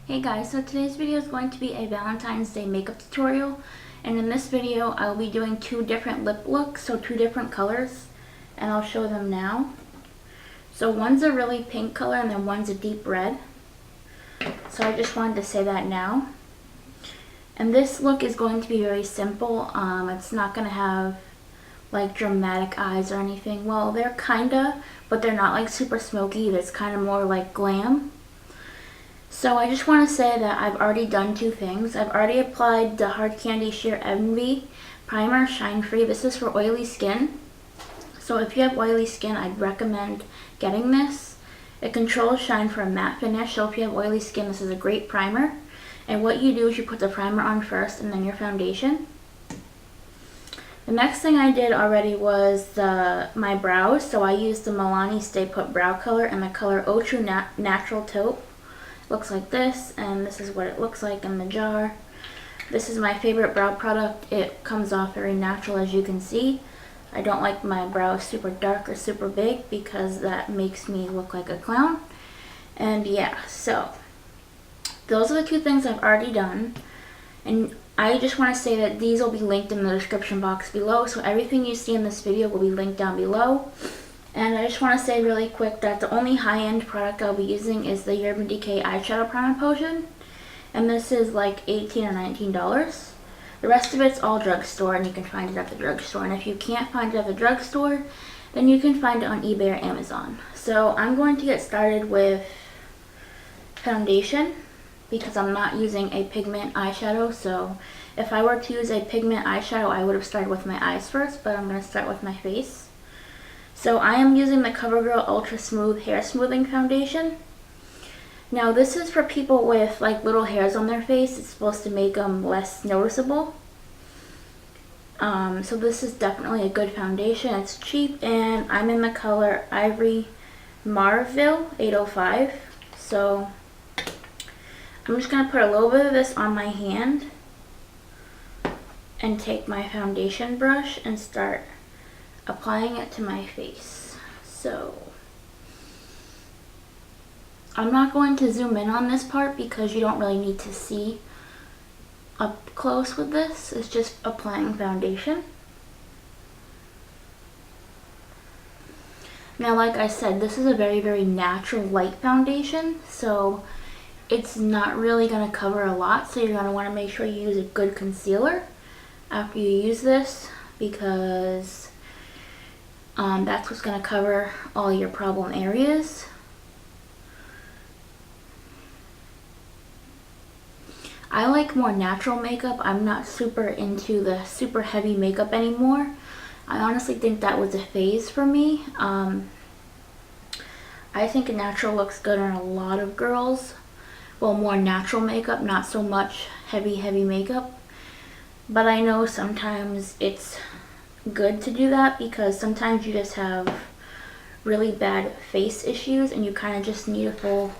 Hey guys, so today's video is going to be a Valentine's Day makeup tutorial, and in this video I will be doing two different lip looks, so two different colors, and I'll show them now. So one's a really pink color and then one's a deep red, so I just wanted to say that now. And this look is going to be very simple. It's not going to have like dramatic eyes or anything. Well, they're kinda, but they're not like super smoky. It's kind of more like glam. So I just want to say that I've already done two things. I've already applied the Hard Candy Sheer Envy Primer Shine Free. This is for oily skin. So if you have oily skin, I'd recommend getting this. It controls shine for a matte finish. So if you have oily skin, this is a great primer. And what you do is you put the primer on first and then your foundation. The next thing I did already was my brows. So I used the Milani Stay Put Brow Color in the color Oh True Natural Taupe. Looks like this, and this is what it looks like in the jar. This is my favorite brow product. It comes off very natural, as you can see. I don't like my brows super dark or super big because that makes me look like a clown. And yeah, so those are the two things I've already done, and I just want to say that these will be linked in the description box below, so everything you see in this video will be linked down below. And I just want to say really quick that the only high-end product I'll be using is the Urban Decay Eyeshadow Primer Potion. And this is like $18 or $19. The rest of it's all drugstore, and you can find it at the drugstore. And if you can't find it at the drugstore, then you can find it on eBay or Amazon. So I'm going to get started with foundation because I'm not using a pigment eyeshadow. So if I were to use a pigment eyeshadow, I would have started with my eyes first, but I'm going to start with my face. So I am using the CoverGirl Ultra Smooth Hair Smoothing Foundation. Now this is for people with like little hairs on their face. It's supposed to make them less noticeable. So this is definitely a good foundation. It's cheap, and I'm in the color Ivory Marville 805. So I'm just going to put a little bit of this on my hand and take my foundation brush and start applying it to my face. So I'm not going to zoom in on this part because you don't really need to see up close with this. It's just applying foundation. Now, like I said, this is a very, very natural light foundation, so it's not really going to cover a lot, so you're going to want to make sure you use a good concealer after you use this, because that's what's going to cover all your problem areas. I like more natural makeup. I'm not super into the super heavy makeup anymore. I honestly think that was a phase for me. I think natural looks good on a lot of girls. Well, more natural makeup, not so much heavy makeup. But I know sometimes it's good to do that because sometimes you just have really bad face issues and you kind of just need a full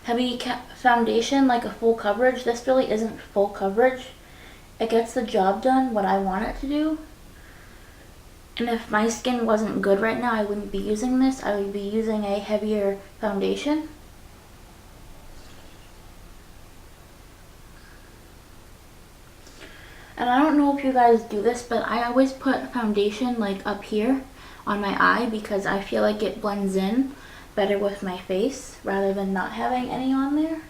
heavy foundation, like a full coverage. This really isn't full coverage. It gets the job done what I want it to do. And if my skin wasn't good right now, I wouldn't be using this. I would be using a heavier foundation. And I don't know if you guys do this, but I always put foundation like up here on my eye because I feel like it blends in better with my face rather than not having any on there.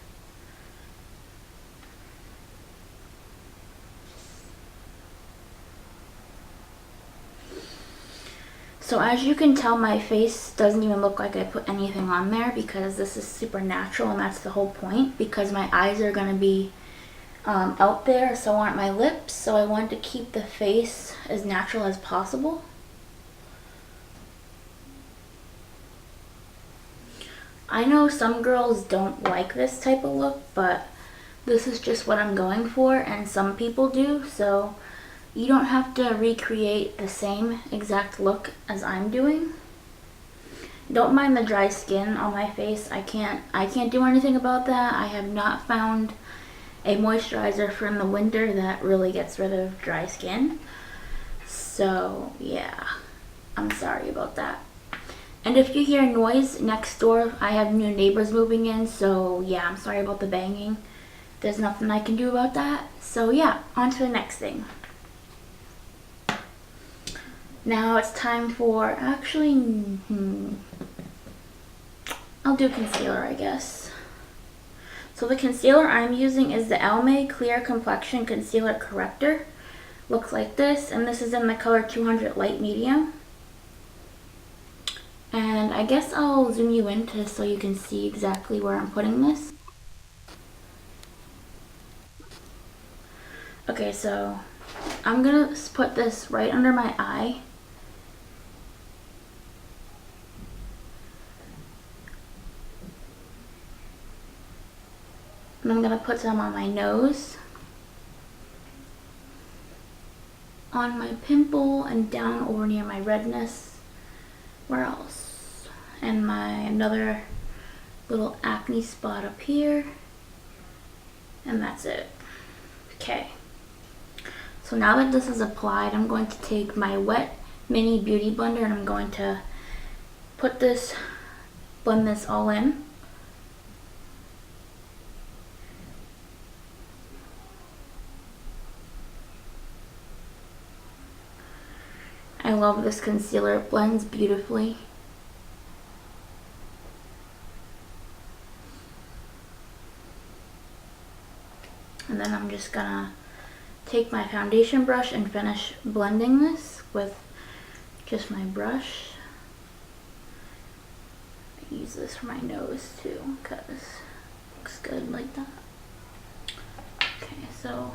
So as you can tell, my face doesn't even look like I put anything on there because this is super natural, and that's the whole point, because my eyes are going to be out there, so aren't my lips, so I wanted to keep the face as natural as possible. I know some girls don't like this type of look, but this is just what I'm going for, and some people do, so you don't have to recreate the same exact look as I'm doing. Don't mind the dry skin on my face. I can't do anything about that. I have not found a moisturizer for in the winter that really gets rid of dry skin. So yeah, I'm sorry about that. And if you hear noise next door, I have new neighbors moving in, so yeah, I'm sorry about the banging. There's nothing I can do about that. So yeah, on to the next thing. Now it's time for, actually, I'll do concealer, I guess. So the concealer I'm using is the Almay Clear Complexion Concealer Corrector. Looks like this, and this is in the color 200 Light Medium. And I guess I'll zoom you into so you can see exactly where I'm putting this. Okay, so I'm gonna put this right under my eye. And I'm gonna put some on my nose, on my pimple, and down over near my redness. Where else? And my another little acne spot up here. And that's it. Okay. So now that this is applied, I'm going to take my wet mini beauty blender and I'm going to blend this all in. I love this concealer, it blends beautifully. And then I'm just gonna take my foundation brush and finish blending this with just my brush. I use this for my nose too because it looks good like that. Okay, so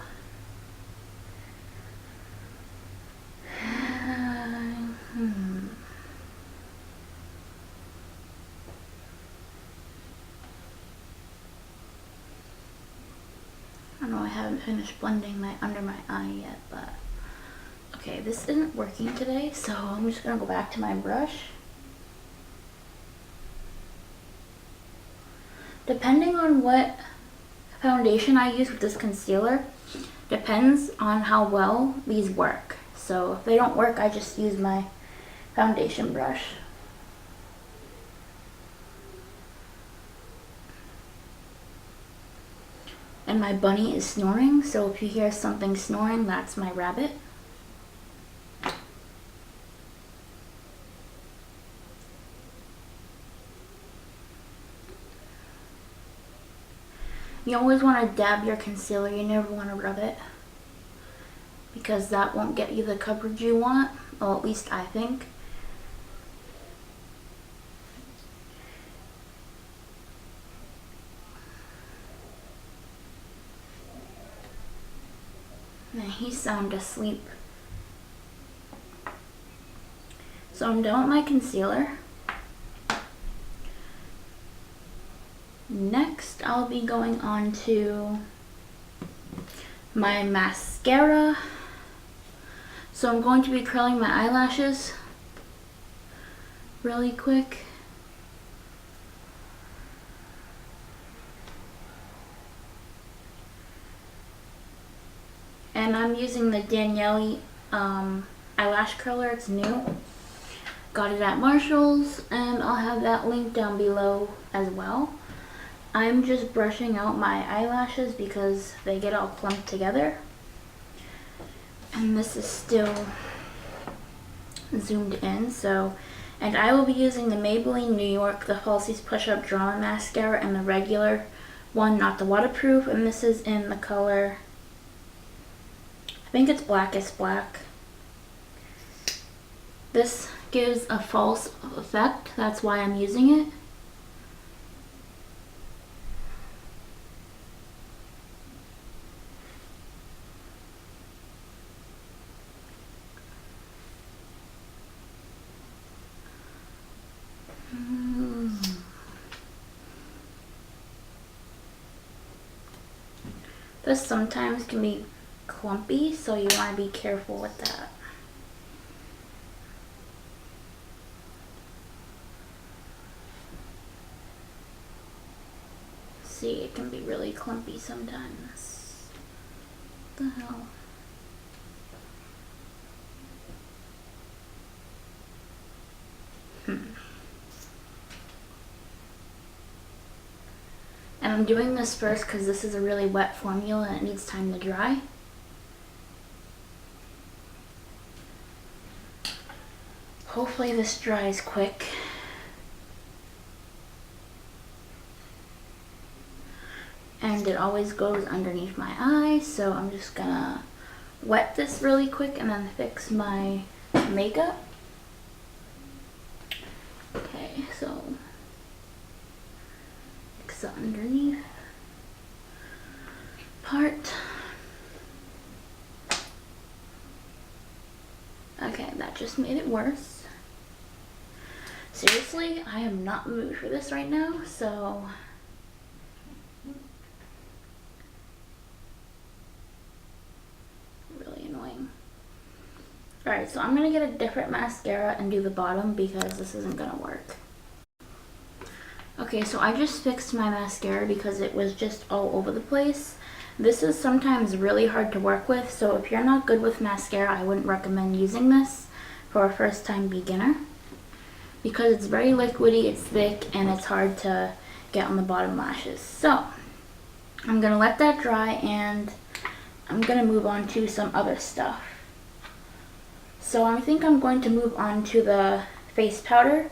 I know I haven't finished blending my under my eye yet, but okay, this isn't working today, so I'm just gonna go back to my brush. Depending on what foundation I use with this concealer, depends on how well these work. So if they don't work, I just use my foundation brush. And my bunny is snoring, so if you hear something snoring, that's my rabbit. You always want to dab your concealer, you never want to rub it, because that won't get you the coverage you want, or at least I think. And he's sound asleep. So I'm done with my concealer. Next, I'll be going on to my mascara. So I'm going to be curling my eyelashes really quick. And I'm using the Danielle eyelash curler, it's new. Got it at Marshall's, and I'll have that link down below as well. I'm just brushing out my eyelashes because they get all clumped together. And this is still zoomed in, so. And I will be using the Maybelline New York, the Falsies Push Up Drama Mascara, and the regular one, not the waterproof. And this is in the color, I think it's Blackest Black. This gives a false effect, that's why I'm using it. This sometimes can be clumpy, so you want to be careful with that. See, it can be really clumpy sometimes. What the hell? And I'm doing this first because this is a really wet formula and it needs time to dry. Hopefully this dries quick. And it always goes underneath my eye, so I'm just gonna wet this really quick and then fix my makeup. Okay, so fix the underneath part. Okay, that just made it worse. Seriously, I am not in the mood for this right now, so really annoying. Alright, so I'm gonna get a different mascara and do the bottom because this isn't gonna work. Okay, so I just fixed my mascara because it was just all over the place. This is sometimes really hard to work with, so if you're not good with mascara, I wouldn't recommend using this for a first time beginner because it's very liquidy, it's thick, and it's hard to get on the bottom lashes. So I'm gonna let that dry and I'm gonna move on to some other stuff. So I think I'm going to move on to the face powder.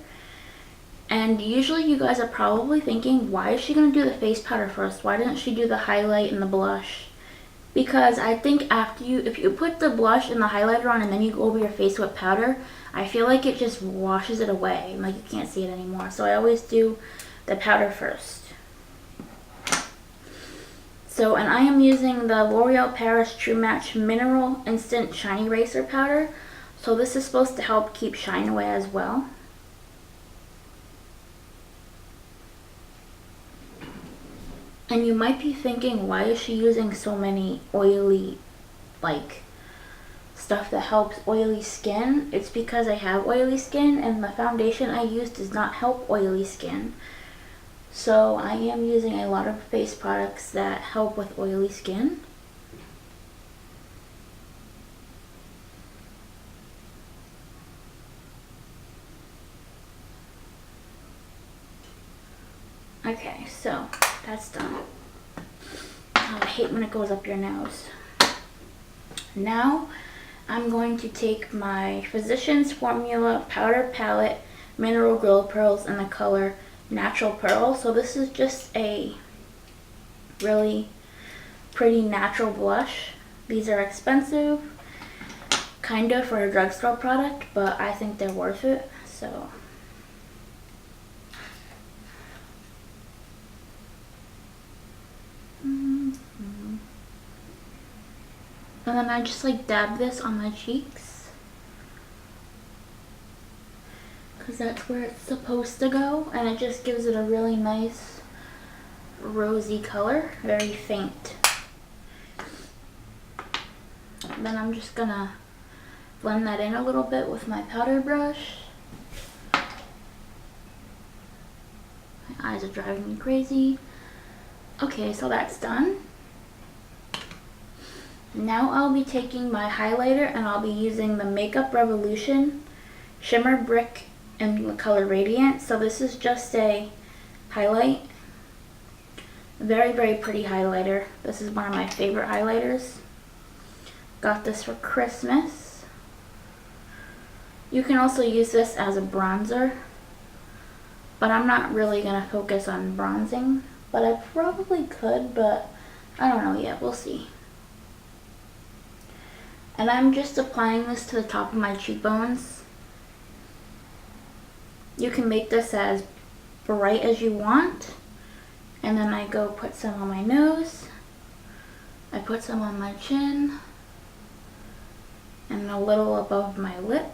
And usually you guys are probably thinking, why is she going to do the face powder first? Why doesn't she do the highlight and the blush? Because I think if you put the blush and the highlighter on and then you go over your face with powder, I feel like it just washes it away. Like you can't see it anymore. So I always do the powder first. So, and I am using the L'Oreal Paris True Match Mineral Instant Shiny Eraser Powder. So this is supposed to help keep shine away as well. And you might be thinking, why is she using so many oily, stuff that helps oily skin? It's because I have oily skin and the foundation I use does not help oily skin. So I am using a lot of face products that help with oily skin. Okay, so that's done. Oh, I hate when it goes up your nose. Now I'm going to take my Physicians Formula Powder Palette Mineral Glow Pearls in the color Natural Pearl. So this is just a really pretty natural blush. These are expensive, kind of, for a drugstore product, but I think they're worth it. So and then I just dab this on my cheeks because that's where it's supposed to go, and it just gives it a really nice rosy color, very faint. Then I'm just gonna blend that in a little bit with my powder brush. My eyes are driving me crazy. Okay, so that's done. Now I'll be taking my highlighter and I'll be using the Makeup Revolution Shimmer Brick in the color Radiant. So this is just a highlight. Very, very pretty highlighter. This is one of my favorite highlighters. Got this for Christmas. You can also use this as a bronzer, but I'm not really going to focus on bronzing. But I probably could, but I don't know yet. We'll see. And I'm just applying this to the top of my cheekbones. You can make this as bright as you want. And then I go put some on my nose. I put some on my chin. And a little above my lip.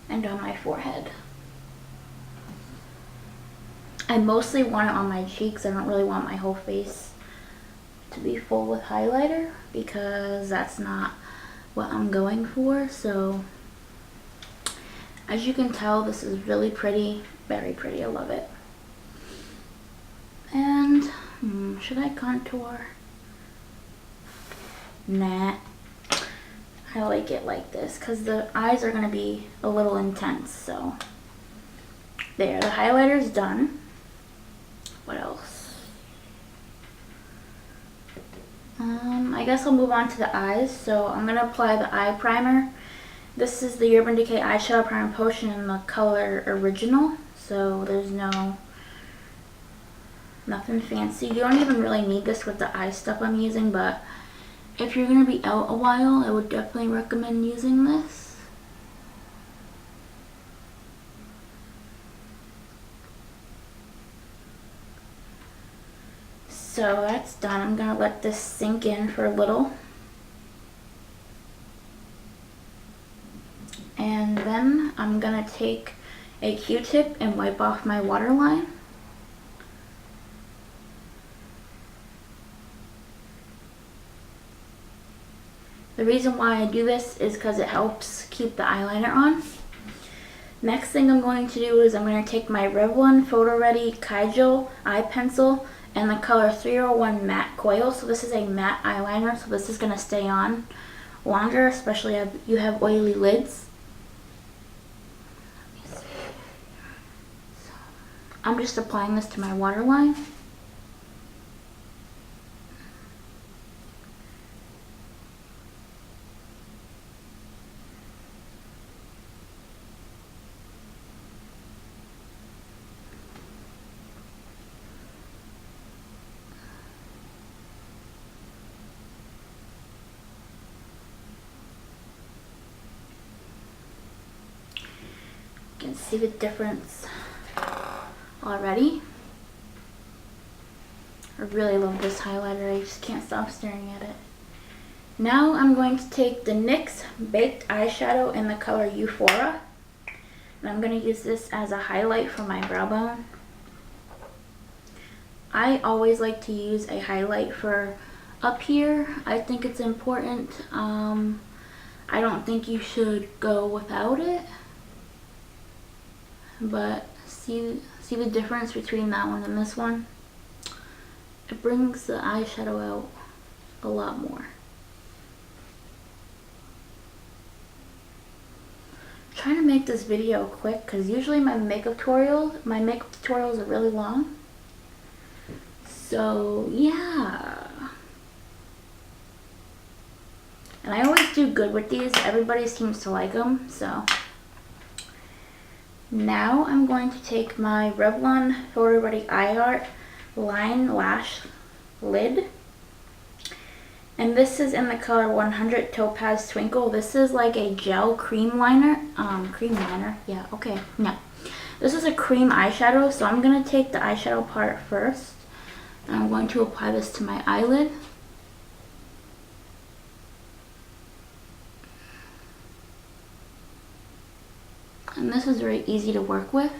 And on my forehead. I mostly want it on my cheeks. I don't really want my whole face to be full with highlighter because that's not what I'm going for. So as you can tell, this is really pretty, very pretty. I love it. And should I contour? Nah, I like it like this because the eyes are going to be a little intense, so There, the highlighter's done. What else? I guess I'll move on to the eyes. So I'm going to apply the eye primer. This is the Urban Decay Eyeshadow Primer Potion in the color Original. So there's nothing fancy. You don't even really need this with the eye stuff I'm using, but if you're going to be out a while, I would definitely recommend using this. So that's done. I'm going to let this sink in for a little. And then I'm going to take a Q-tip and wipe off my waterline. The reason why I do this is because it helps keep the eyeliner on. Next thing I'm going to do is I'm going to take my Revlon Photo Ready Kajal eye pencil and the color 301 Matte Coil. So this is a matte eyeliner, so this is going to stay on longer, especially if you have oily lids. So I'm just applying this to my waterline. You can see the difference already. I really love this highlighter. I just can't stop staring at it. Now I'm going to take the NYX Baked Eyeshadow in the color Euphoria. And I'm going to use this as a highlight for my brow bone. I always like to use a highlight for up here. I think it's important. I don't think you should go without it. But see the difference between that one and this one? It brings the eyeshadow out a lot more. I'm trying to make this video quick because usually my makeup tutorials are really long. So yeah. And I always do good with these. Everybody seems to like them, so. Now I'm going to take my Revlon Photo Ready Eye Art Line Lash Lid. And this is in the color 100 Topaz Twinkle. This is like a gel cream liner. Yeah, okay. No. This is a cream eyeshadow, so I'm going to take the eyeshadow part first. And I'm going to apply this to my eyelid. And this is very easy to work with.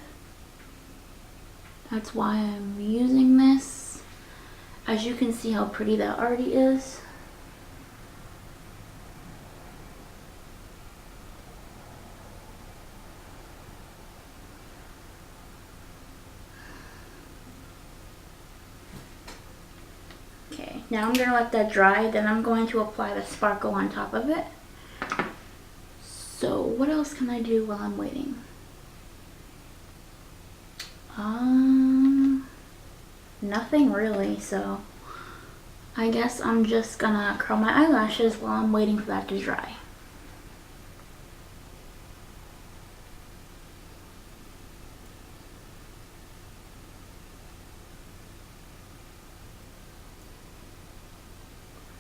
That's why I'm using this. As you can see how pretty that already is. Okay, now I'm going to let that dry, then I'm going to apply the sparkle on top of it. So what else can I do while I'm waiting? Nothing really, so I guess I'm just gonna curl my eyelashes while I'm waiting for that to dry.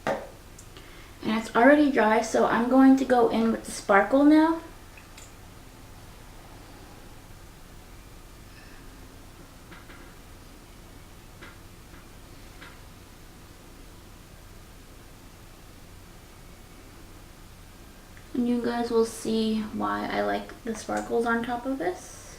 And it's already dry, so I'm going to go in with the sparkle now. And you guys will see why I like the sparkles on top of this.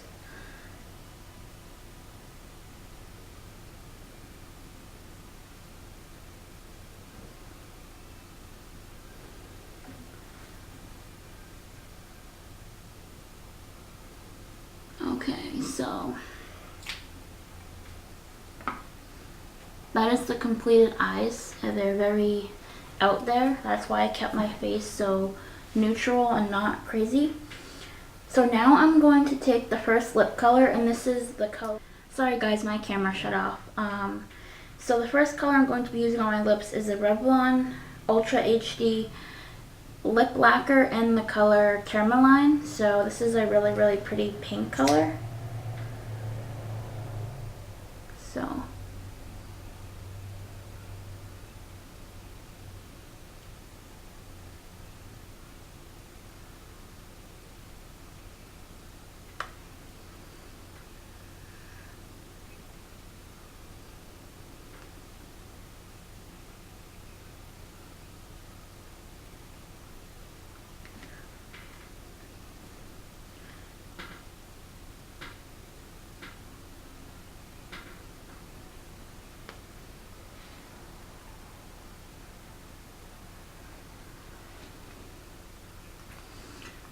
Okay, so that is the completed eyes. They're very out there. That's why I kept my face so neutral and not crazy. So now I'm going to take the first lip color, and this is the color. Sorry guys, my camera shut off. So the first color I'm going to be using on my lips is the Revlon Ultra HD lip lacquer in the color Tourmaline. So this is a really, really pretty pink color.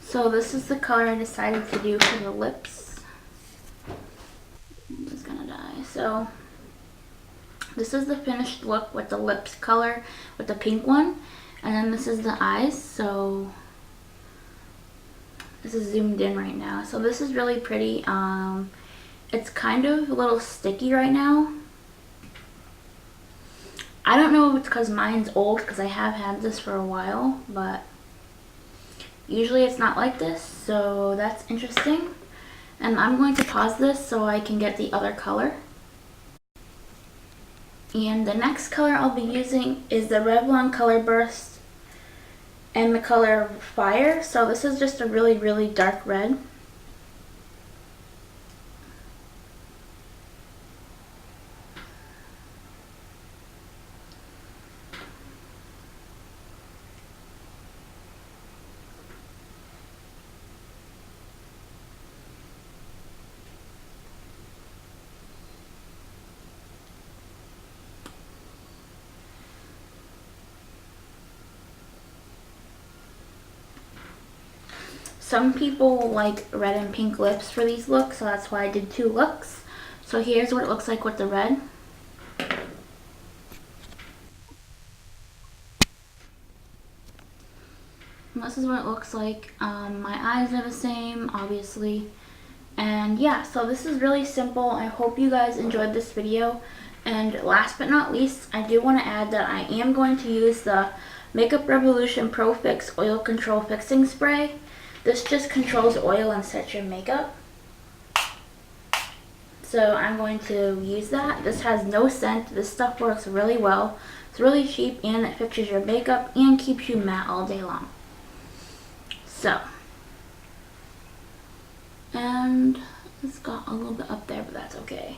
So this is the color I decided to do for the lips. I'm just gonna die. So this is the finished look with the lips color with the pink one, and then this is the eyes. So this is zoomed in right now. So this is really pretty. It's kind of a little sticky right now. I don't know if it's because mine's old, because I have had this for a while, but usually it's not like this, so that's interesting. And I'm going to pause this so I can get the other color. And the next color I'll be using is the Revlon Color Burst and the color Fire. So this is just a really, really dark red. Some people like red and pink lips for these looks, so that's why I did 2 looks. So here's what it looks like with the red. And this is what it looks like. My eyes are the same, obviously. And yeah, so this is really simple. I hope you guys enjoyed this video. And last but not least, I do want to add that I am going to use the Makeup Revolution Pro Fix Oil Control Fixing Spray. This just controls oil and sets your makeup. So I'm going to use that. This has no scent. This stuff works really well. It's really cheap, and it fixes your makeup and keeps you matte all day long. So, and it's got a little bit up there, but that's okay.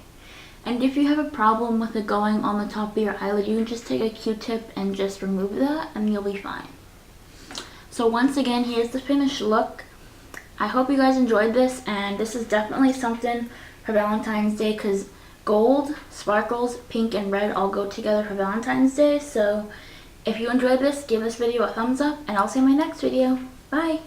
And if you have a problem with it going on the top of your eyelid, you can just take a Q-tip and just remove that, and you'll be fine. So once again, here's the finished look. I hope you guys enjoyed this, and this is definitely something for Valentine's Day, because gold, sparkles, pink, and red all go together for Valentine's Day. So if you enjoyed this, give this video a thumbs up, and I'll see you in my next video. Bye!